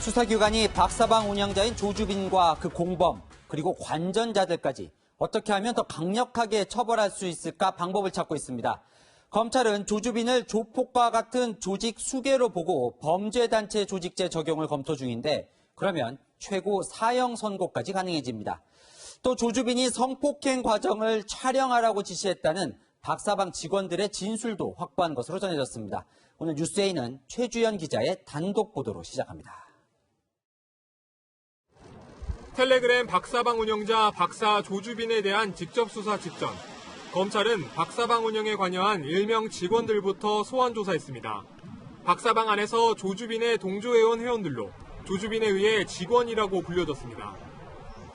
수사기관이 박사방 운영자인 조주빈과 그 공범 그리고 관전자들까지 어떻게 하면 더 강력하게 처벌할 수 있을까 방법을 찾고 있습니다. 검찰은 조주빈을 조폭과 같은 조직 수괴로 보고 범죄단체 조직죄 적용을 검토 중인데 그러면 최고 사형 선고까지 가능해집니다. 또 조주빈이 성폭행 과정을 촬영하라고 지시했다는 박사방 직원들의 진술도 확보한 것으로 전해졌습니다. 오늘 뉴스에이는 최주연 기자의 단독 보도로 시작합니다. 텔레그램 박사방 운영자 박사 조주빈에 대한 직접 수사 직전, 검찰은 박사방 운영에 관여한 일명 직원들부터 소환 조사했습니다. 박사방 안에서 조주빈의 동조해온 회원들로 조주빈에 의해 직원이라고 불려졌습니다.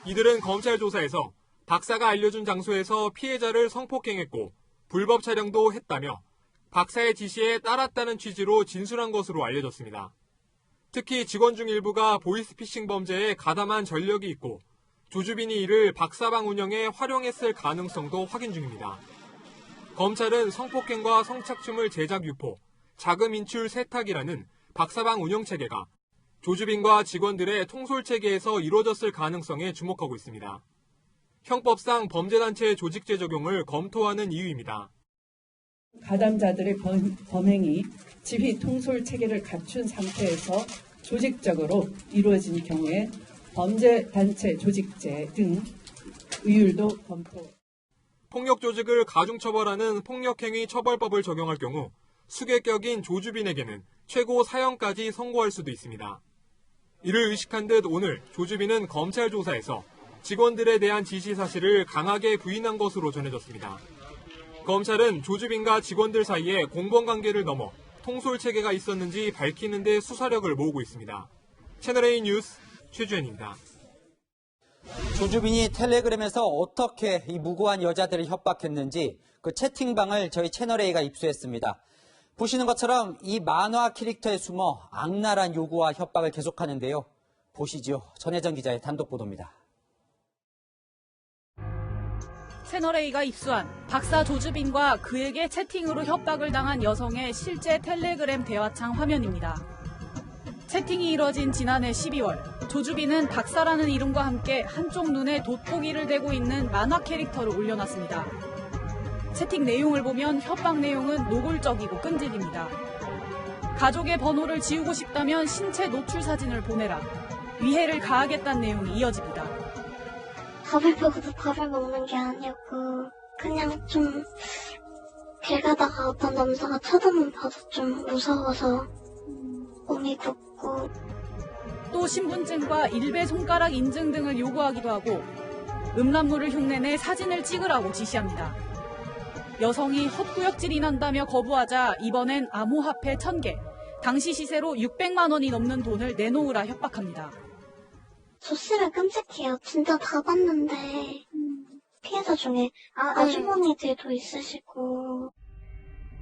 이들은 검찰 조사에서 박사가 알려준 장소에서 피해자를 성폭행했고 불법 촬영도 했다며 박사의 지시에 따랐다는 취지로 진술한 것으로 알려졌습니다. 특히 직원 중 일부가 보이스피싱 범죄에 가담한 전력이 있고 조주빈이 이를 박사방 운영에 활용했을 가능성도 확인 중입니다. 검찰은 성폭행과 성착취물 제작 유포, 자금 인출 세탁이라는 박사방 운영 체계가 조주빈과 직원들의 통솔 체계에서 이루어졌을 가능성에 주목하고 있습니다. 형법상 범죄단체 조직죄 적용을 검토하는 이유입니다. 가담자들의 범행이 지휘 통솔 체계를 갖춘 상태에서 조직적으로 이루어진 경우에 범죄단체 조직죄 등 의율도 검토. 폭력 조직을 가중처벌하는 폭력행위 처벌법을 적용할 경우 수괴격인 조주빈에게는 최고 사형까지 선고할 수도 있습니다. 이를 의식한 듯 오늘 조주빈은 검찰 조사에서 직원들에 대한 지시 사실을 강하게 부인한 것으로 전해졌습니다. 검찰은 조주빈과 직원들 사이에 공범관계를 넘어 통솔체계가 있었는지 밝히는 데 수사력을 모으고 있습니다. 채널A 뉴스 최주현입니다. 조주빈이 텔레그램에서 어떻게 이 무고한 여자들을 협박했는지 그 채팅방을 저희 채널A가 입수했습니다. 보시는 것처럼 이 만화 캐릭터에 숨어 악랄한 요구와 협박을 계속하는데요. 보시죠. 전혜정 기자의 단독 보도입니다. 채널A가 입수한 박사 조주빈과 그에게 채팅으로 협박을 당한 여성의 실제 텔레그램 대화창 화면입니다. 채팅이 이뤄진 지난해 12월, 조주빈은 박사라는 이름과 함께 한쪽 눈에 돋보기를 대고 있는 만화 캐릭터를 올려놨습니다. 채팅 내용을 보면 협박 내용은 노골적이고 끈질깁니다. 가족의 번호를 지우고 싶다면 신체 노출 사진을 보내라. 위해를 가하겠다는 내용이 이어집니다. 밥을 보고도 밥을 먹는 게 아니었고 그냥 좀 길 가다가 어떤 남자가 쳐다만 봐도 좀 무서워서 몸이 굳고 또 신분증과 일배 손가락 인증 등을 요구하기도 하고 음란물을 흉내내 사진을 찍으라고 지시합니다. 여성이 헛구역질이 난다며 거부하자 이번엔 암호화폐 1000개, 당시 시세로 600만 원이 넘는 돈을 내놓으라 협박합니다. 조씨를 끔찍해요. 진짜 다 봤는데 피해자 중에 아주머니들도 있으시고.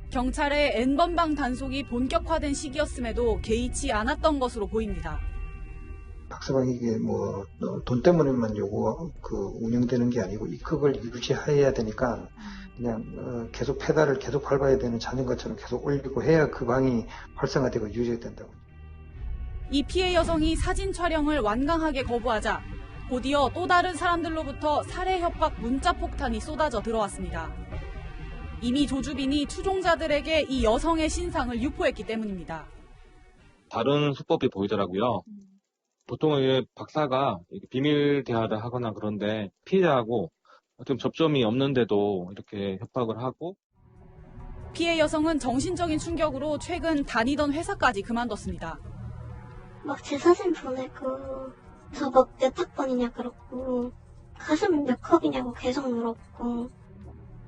경찰의 N번방 단속이 본격화된 시기였음에도 개의치 않았던 것으로 보입니다. 박사방이 이게 돈 때문에만 운영되는 게 아니고 그걸 유지해야 되니까 그냥 계속 페달을 계속 밟아야 되는 자전거처럼 계속 올리고 해야 그 방이 활성화되고 유지된다고. 이 피해 여성이 사진 촬영을 완강하게 거부하자 곧이어 또 다른 사람들로부터 살해 협박 문자 폭탄이 쏟아져 들어왔습니다. 이미 조주빈이 추종자들에게 이 여성의 신상을 유포했기 때문입니다. 다른 수법이 보이더라고요. 보통 박사가 비밀 대화를 하거나 그런데 피해자하고 좀 접점이 없는데도 이렇게 협박을 하고. 피해 여성은 정신적인 충격으로 최근 다니던 회사까지 그만뒀습니다. 막 제 사진 보내고 저 몇 학번이냐 그렇고 가슴 몇 컵이냐고 계속 물었고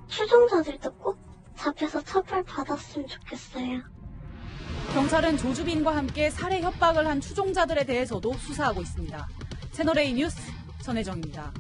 추종자들도 꼭 잡혀서 처벌 받았으면 좋겠어요. 경찰은 조주빈과 함께 살해 협박을 한 추종자들에 대해서도 수사하고 있습니다. 채널A 뉴스 전혜정입니다.